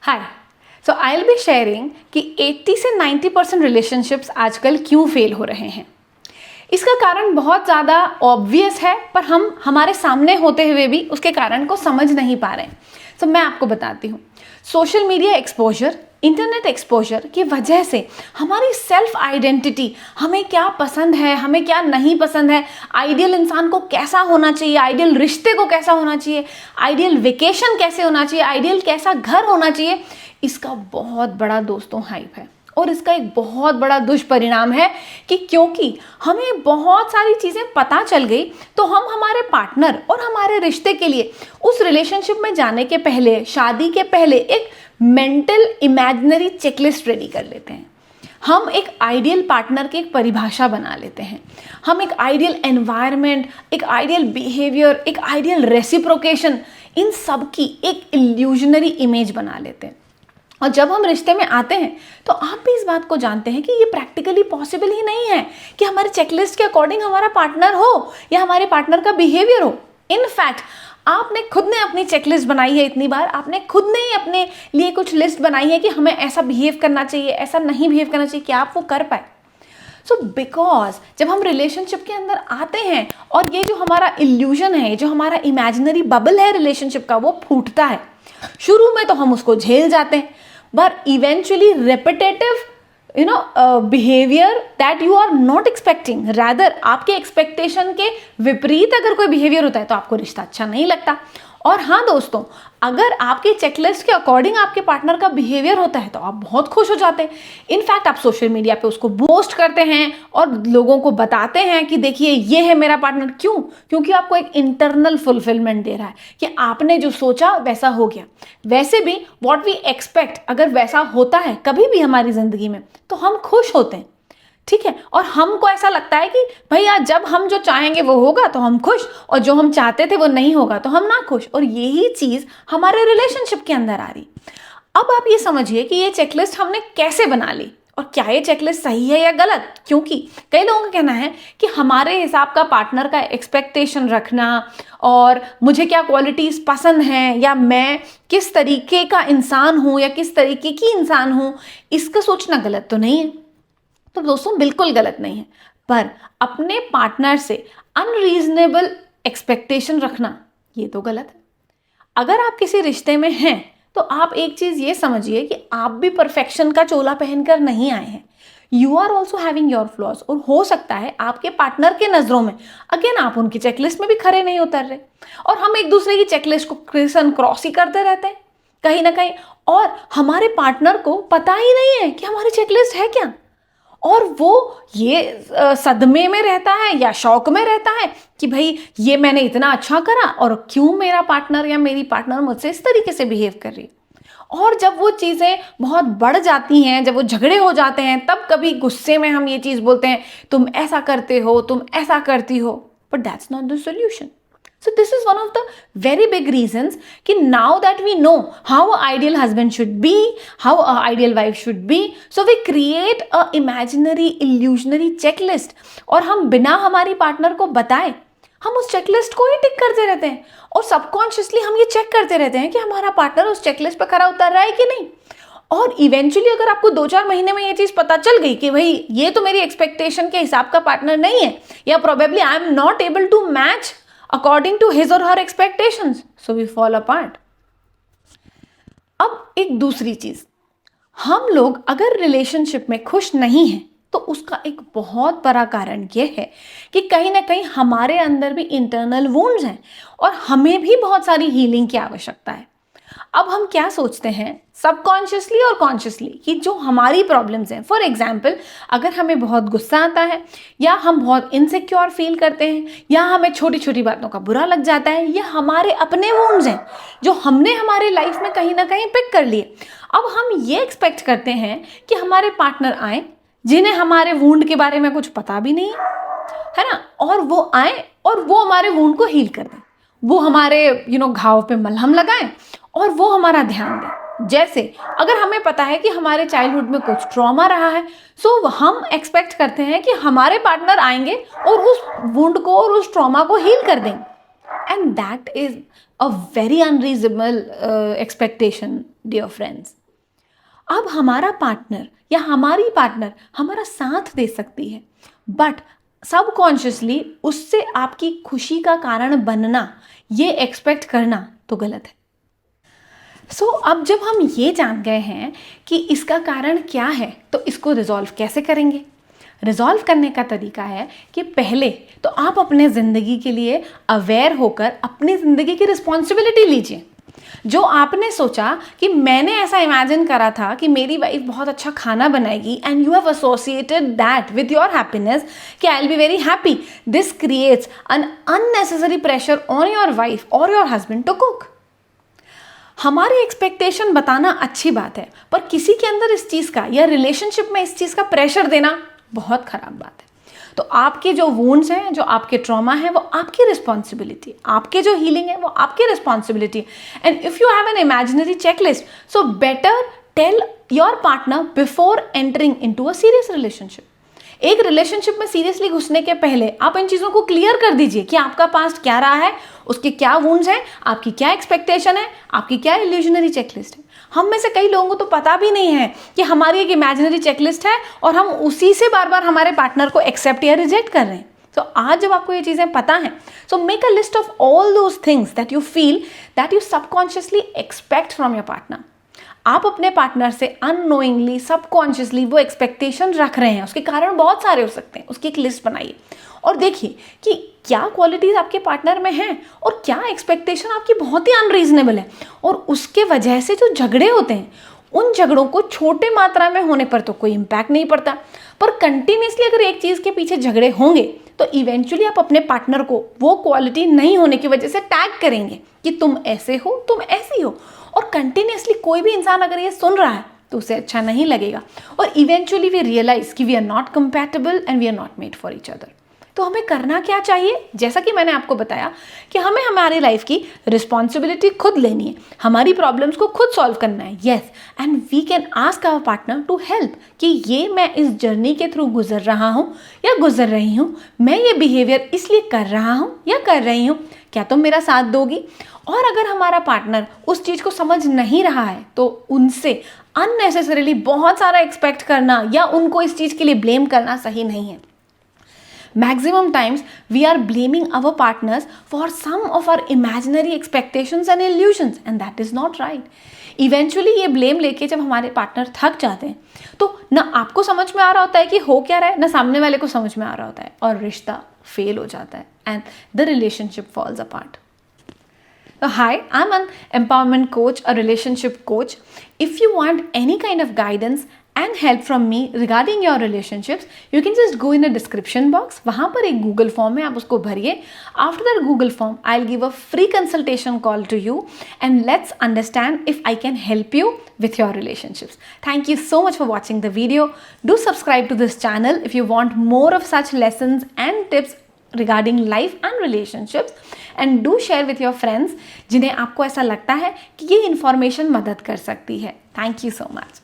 Hi, so I will be sharing कि 80 से 90% relationships आजकल क्यों फेल हो रहे हैं। इसका कारण बहुत ज़्यादा ऑब्वियस है, पर हम हमारे सामने होते हुए भी उसके कारण को समझ नहीं पा रहे हैं। सो मैं आपको बताती हूँ। Social media exposure, internet exposure की वजह से हमारी सेल्फ आइडेंटिटी, हमें क्या पसंद है, हमें क्या नहीं पसंद है, आइडियल इंसान को कैसा होना चाहिए, आइडियल रिश्ते को कैसा होना चाहिए, आइडियल वेकेशन कैसे होना चाहिए, आइडियल कैसा घर होना चाहिए, इसका बहुत बड़ा दोस्तों हाइप है। और इसका एक बहुत बड़ा दुष्परिणाम है कि क्योंकि हमें बहुत सारी चीज़ें पता चल गई, तो हम हमारे पार्टनर और हमारे रिश्ते के लिए उस रिलेशनशिप में जाने के पहले, शादी के पहले एक मेंटल इमेजिनरी चेकलिस्ट रेडी कर लेते हैं। हम एक आइडियल पार्टनर की एक परिभाषा बना लेते हैं। हम एक आइडियल एनवायरनमेंट, एक आइडियल बिहेवियर, एक आइडियल रेसिप्रोकेशन, इन सब की एक इल्यूजनरी इमेज बना लेते हैं। और जब हम रिश्ते में आते हैं तो आप भी इस बात को जानते हैं कि ये प्रैक्टिकली पॉसिबल ही नहीं है कि हमारे चेकलिस्ट के अकॉर्डिंग हमारा पार्टनर हो या हमारे पार्टनर का बिहेवियर हो। इनफैक्ट आपने खुद ने अपनी चेकलिस्ट बनाई है, इतनी बार आपने खुद ने ही अपने लिए कुछ लिस्ट बनाई है कि हमें ऐसा बिहेव करना चाहिए, ऐसा नहीं बिहेव करना चाहिए, क्या आप वो कर पाए? सो बिकॉज जब हम रिलेशनशिप के अंदर आते हैं और ये जो हमारा इल्यूजन है, जो हमारा इमेजिनरी बबल है रिलेशनशिप का, वो फूटता है। शुरू में तो हम उसको झेल जाते हैं, but eventually repetitive behaviour that you are not expecting, rather आपके एक्सपेक्टेशन के विपरीत अगर कोई बिहेवियर होता है तो आपको रिश्ता अच्छा नहीं लगता। और हाँ दोस्तों, अगर आपके चेकलिस्ट के अकॉर्डिंग आपके पार्टनर का बिहेवियर होता है तो आप बहुत खुश हो जाते हैं। इनफैक्ट आप सोशल मीडिया पे उसको पोस्ट करते हैं और लोगों को बताते हैं कि देखिए ये है मेरा पार्टनर। क्यों? क्योंकि आपको एक इंटरनल फुलफिलमेंट दे रहा है कि आपने जो सोचा वैसा हो गया। वैसे भी व्हाट वी एक्सपेक्ट अगर वैसा होता है कभी भी हमारी जिंदगी में तो हम खुश होते हैं, ठीक है। और हमको ऐसा लगता है कि भैया जब हम जो चाहेंगे वो होगा तो हम खुश, और जो हम चाहते थे वो नहीं होगा तो हम ना खुश। और यही चीज हमारे रिलेशनशिप के अंदर आ रही। अब आप ये समझिए कि ये चेकलिस्ट हमने कैसे बना ली और क्या ये चेकलिस्ट सही है या गलत। क्योंकि कई लोगों का कहना है कि हमारे हिसाब का पार्टनर का एक्सपेक्टेशन रखना और मुझे क्या क्वालिटीज पसंद हैं या मैं किस तरीके का इंसान हूं या किस तरीके की इंसान हूं, इसका सोचना गलत तो नहीं है। तो दोस्तों बिल्कुल गलत नहीं है, पर अपने पार्टनर से अनरीजनेबल एक्सपेक्टेशन रखना ये तो गलत है। अगर आप किसी रिश्ते में हैं तो आप एक चीज ये समझिए कि आप भी परफेक्शन का चोला पहनकर नहीं आए हैं। You are also having your flaws, और हो सकता है आपके पार्टनर के नजरों में अगेन आप उनकी चेकलिस्ट में भी खरे नहीं उतर रहे, और हम एक दूसरे की चेकलिस्ट को क्रॉस ही करते रहते हैं कहीं ना कहीं, और हमारे पार्टनर को पता ही नहीं है कि हमारी चेकलिस्ट है क्या। और वो ये सदमे में रहता है या शौक में रहता है कि भाई ये मैंने इतना अच्छा करा और क्यों मेरा पार्टनर या मेरी पार्टनर मुझसे इस तरीके से बिहेव कर रही। और जब वो चीज़ें बहुत बढ़ जाती हैं, जब वो झगड़े हो जाते हैं, तब कभी गुस्से में हम ये चीज़ बोलते हैं तुम ऐसा करते हो, तुम ऐसा करती हो, but that's not the solution. So this is one of the very big reasons कि now that we know how an ideal husband should be, how an ideal wife should be, so we create a imaginary illusionary checklist, और हम बिना हमारी partner को बताए हम उस checklist को ही टिक करते रहते हैं, और सबकॉन्शियसली हम ये चेक करते रहते हैं कि हमारा पार्टनर उस चेकलिस्ट पर खरा उतर रहा है कि नहीं। और इवेंचुअली अगर आपको 2-4 महीने में ये चीज पता चल गई कि भाई ये तो मेरी एक्सपेक्टेशन के हिसाब का पार्टनर नहीं है, या probably I am not able to match according to his or her expectations, so we fall apart. अब एक दूसरी चीज, हम लोग अगर रिलेशनशिप में खुश नहीं हैं तो उसका एक बहुत बड़ा कारण यह है कि कहीं ना कहीं हमारे अंदर भी इंटरनल वुंड्स हैं और हमें भी बहुत सारी हीलिंग की आवश्यकता है। अब हम क्या सोचते हैं सबकॉन्शियसली और कॉन्शियसली कि जो हमारी प्रॉब्लम्स हैं, फॉर एग्जाम्पल अगर हमें बहुत गुस्सा आता है, या हम बहुत इनसिक्योर फील करते हैं, या हमें छोटी छोटी बातों का बुरा लग जाता है, ये हमारे अपने वुंड्स हैं जो हमने हमारे लाइफ में कहीं ना कहीं पिक कर लिए। अब हम ये एक्सपेक्ट करते हैं कि हमारे पार्टनर आए जिन्हें हमारे वुंड के बारे में कुछ पता भी नहीं है ना, और वो आए और वो हमारे वुंड को हील कर दें, वो हमारे घाव पे मलहम लगाएं और वो हमारा ध्यान दें। जैसे अगर हमें पता है कि हमारे चाइल्डहुड में कुछ ट्रॉमा रहा है, सो हम एक्सपेक्ट करते हैं कि हमारे पार्टनर आएंगे और उस वुंड को और उस ट्रॉमा को हील कर देंगे, and that is a very unreasonable expectation dear friends. अब हमारा पार्टनर या हमारी पार्टनर हमारा साथ दे सकती है, बट सबकॉन्शियसली उससे आपकी खुशी का कारण बनना, ये एक्सपेक्ट करना तो गलत है। अब जब हम ये जान गए हैं कि इसका कारण क्या है, तो इसको रिजॉल्व कैसे करेंगे? रिजॉल्व करने का तरीका है कि पहले तो आप अपने ज़िंदगी के लिए अवेयर होकर अपनी ज़िंदगी की रिस्पॉन्सिबिलिटी लीजिए। जो आपने सोचा कि मैंने ऐसा इमेजिन करा था कि मेरी वाइफ बहुत अच्छा खाना बनाएगी and you have associated that with your happiness कि I will be very happy, this creates an unnecessary pressure on your wife और योर हस्बैंड टू कुक। हमारी एक्सपेक्टेशन बताना अच्छी बात है, पर किसी के अंदर इस चीज़ का या रिलेशनशिप में इस चीज़ का प्रेशर देना बहुत खराब बात है। तो आपके जो वुंड्स हैं, जो आपके ट्रॉमा है, वो आपकी रिस्पॉन्सिबिलिटी, आपके जो हीलिंग है वो आपकी responsibility. And if you have an imaginary checklist, so better tell your partner before entering into a serious relationship. एक रिलेशनशिप में सीरियसली घुसने के पहले आप इन चीज़ों को क्लियर कर दीजिए कि आपका पास्ट क्या रहा है, उसके क्या वुंड्स हैं, आपकी क्या एक्सपेक्टेशन है, आपकी क्या इल्यूजनरी चेकलिस्ट है। हम में से कई लोगों को तो पता भी नहीं है कि हमारी एक इमेजिनरी चेकलिस्ट है और हम उसी से बार बार हमारे पार्टनर को एक्सेप्ट या रिजेक्ट कर रहे हैं। तो आज जब आपको ये चीज़ें पता हैं, so make a list of all those things that you feel that you subconsciously expect from your partner. आप अपने पार्टनर से अननोइंगली, सबकॉन्शियसली वो एक्सपेक्टेशन रख रहे हैं, उसके कारण बहुत सारे हो सकते हैं। उसकी एक लिस्ट बनाइए और देखिए कि क्या क्वालिटीज़ आपके पार्टनर में हैं और क्या एक्सपेक्टेशन आपकी बहुत ही अनरीजनेबल है। और उसके वजह से जो झगड़े होते हैं, उन झगड़ों को छोटे मात्रा में होने पर तो कोई इम्पैक्ट नहीं पड़ता, पर कंटिन्यूसली अगर एक चीज़ के पीछे झगड़े होंगे तो इवेंचुअली आप अपने पार्टनर को वो क्वालिटी नहीं होने की वजह से टैग करेंगे कि तुम ऐसे हो, तुम ऐसी हो। और कंटिन्यूसली कोई भी इंसान अगर ये सुन रहा है तो उसे अच्छा नहीं लगेगा और इवेंचुअली वी रियलाइज कि we are not compatible and we are not made for each other. तो हमें करना क्या चाहिए? जैसा कि मैंने आपको बताया कि हमें हमारी लाइफ की रिस्पॉन्सिबिलिटी खुद लेनी है, हमारी प्रॉब्लम्स को खुद सॉल्व करना है। Yes, and we can ask our partner to help कि ये मैं इस जर्नी के थ्रू गुजर रहा हूँ या गुजर रही हूँ, मैं ये बिहेवियर इसलिए कर रहा हूँ या कर रही हूँ, क्या तुम मेरा साथ दोगी? और अगर हमारा पार्टनर उस चीज़ को समझ नहीं रहा है तो उनसे अननेसेसरीली बहुत सारा एक्सपेक्ट करना या उनको इस चीज़ के लिए ब्लेम करना सही नहीं है। Maximum times we are blaming our partners for some of our imaginary expectations and illusions and that is not right. Eventually ये blame लेके जब हमारे पार्टनर थक जाते हैं तो ना आपको समझ में आ रहा होता है कि हो क्या रहा है, ना सामने वाले को समझ में आ रहा होता है और रिश्ता फेल हो जाता है and the relationship falls apart. So hi, I'm an empowerment coach, a relationship coach. If you want any kind of guidance and help from me regarding your relationships, you can just go in a description box. वहाँ पर एक Google form है, आप उसको भरिए. After that Google form, I'll give a free consultation call to you and let's understand if I can help you with your relationships. Thank you so much for watching the video. Do subscribe to this channel if you want more of such lessons and tips regarding life and relationships and do share with your friends जिन्हें आपको ऐसा लगता है कि ये information मदद कर सकती है. Thank you so much.